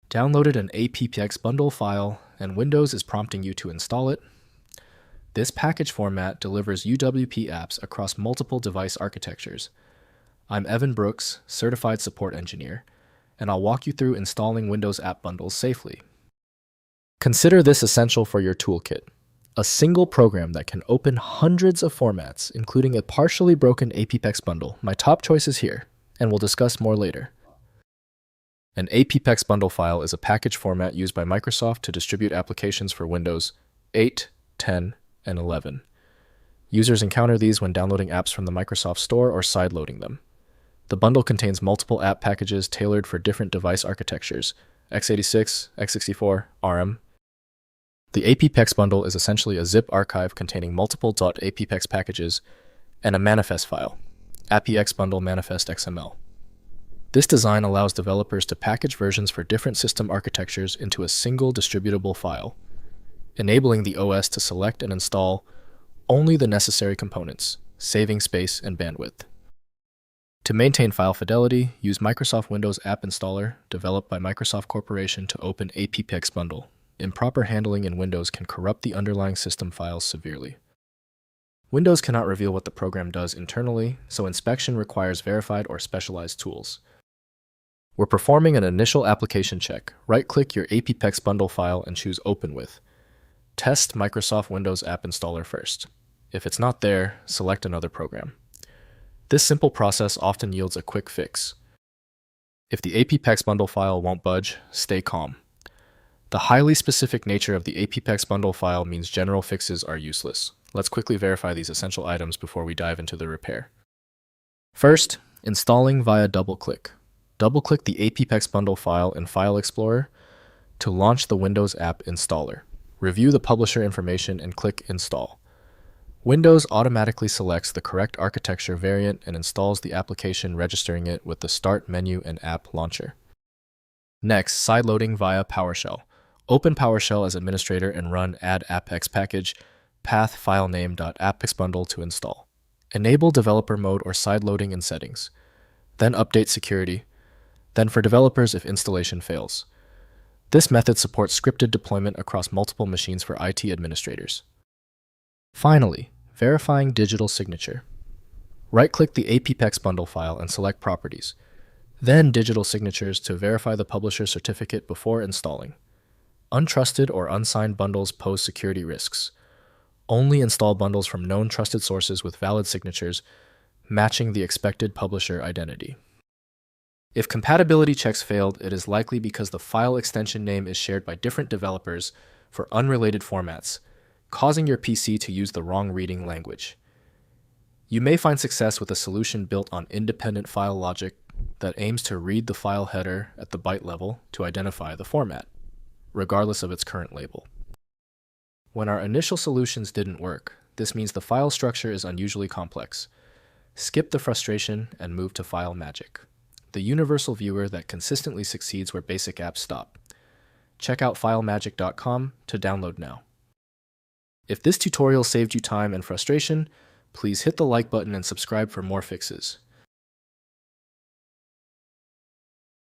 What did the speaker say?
Downloaded an APPX bundle file and Windows is prompting you to install it? This package format delivers UWP apps across multiple device architectures. I'm Evan Brooks, Certified Support Engineer, and I'll walk you through installing Windows app bundles safely. Consider this essential for your toolkit: a single program that can open hundreds of formats, including a partially broken APPX bundle. My top choice is here, and we'll discuss more later. An APPX bundle file is a package format used by Microsoft to distribute applications for Windows 8, 10, and 11. Users encounter these when downloading apps from the Microsoft Store or sideloading them. The bundle contains multiple app packages tailored for different device architectures: x86, x64, ARM. The APPX bundle is essentially a zip archive containing multiple .appx packages and a manifest file, AppxBundleManifest.xml. This design allows developers to package versions for different system architectures into a single distributable file, enabling the OS to select and install only the necessary components, saving space and bandwidth. To maintain file fidelity, use Microsoft Windows App Installer, developed by Microsoft Corporation, to open APPX bundle. Improper handling in Windows can corrupt the underlying system files severely. Windows cannot reveal what the program does internally, so inspection requires verified or specialized tools. We're performing an initial application check. Right-click your APPX bundle file and choose Open With. Test Microsoft Windows App Installer first. If it's not there, select another program. This simple process often yields a quick fix. If the APPX bundle file won't budge, stay calm. The highly specific nature of the APPX bundle file means general fixes are useless. Let's quickly verify these essential items before we dive into the repair. First, installing via double-click. Double-click the APPX bundle file in File Explorer to launch the Windows App Installer. Review the publisher information and click Install. Windows automatically selects the correct architecture variant and installs the application, registering it with the Start menu and App Launcher. Next, sideloading via PowerShell. Open PowerShell as administrator and run add AppX package path filename.appxbundle to install. Enable developer mode or sideloading in settings. Then update security. Then for developers if installation fails. This method supports scripted deployment across multiple machines for IT administrators. Finally, verifying digital signature. Right-click the APPX bundle file and select Properties. Then Digital Signatures to verify the publisher certificate before installing. Untrusted or unsigned bundles pose security risks. Only install bundles from known trusted sources with valid signatures, matching the expected publisher identity. If compatibility checks failed, it is likely because the file extension name is shared by different developers for unrelated formats, causing your PC to use the wrong reading language. You may find success with a solution built on independent file logic that aims to read the file header at the byte level to identify the format, regardless of its current label. When our initial solutions didn't work, this means the file structure is unusually complex. Skip the frustration and move to File Magic, the universal viewer that consistently succeeds where basic apps stop. Check out FileMagic.com to download now. If this tutorial saved you time and frustration, please hit the like button and subscribe for more fixes.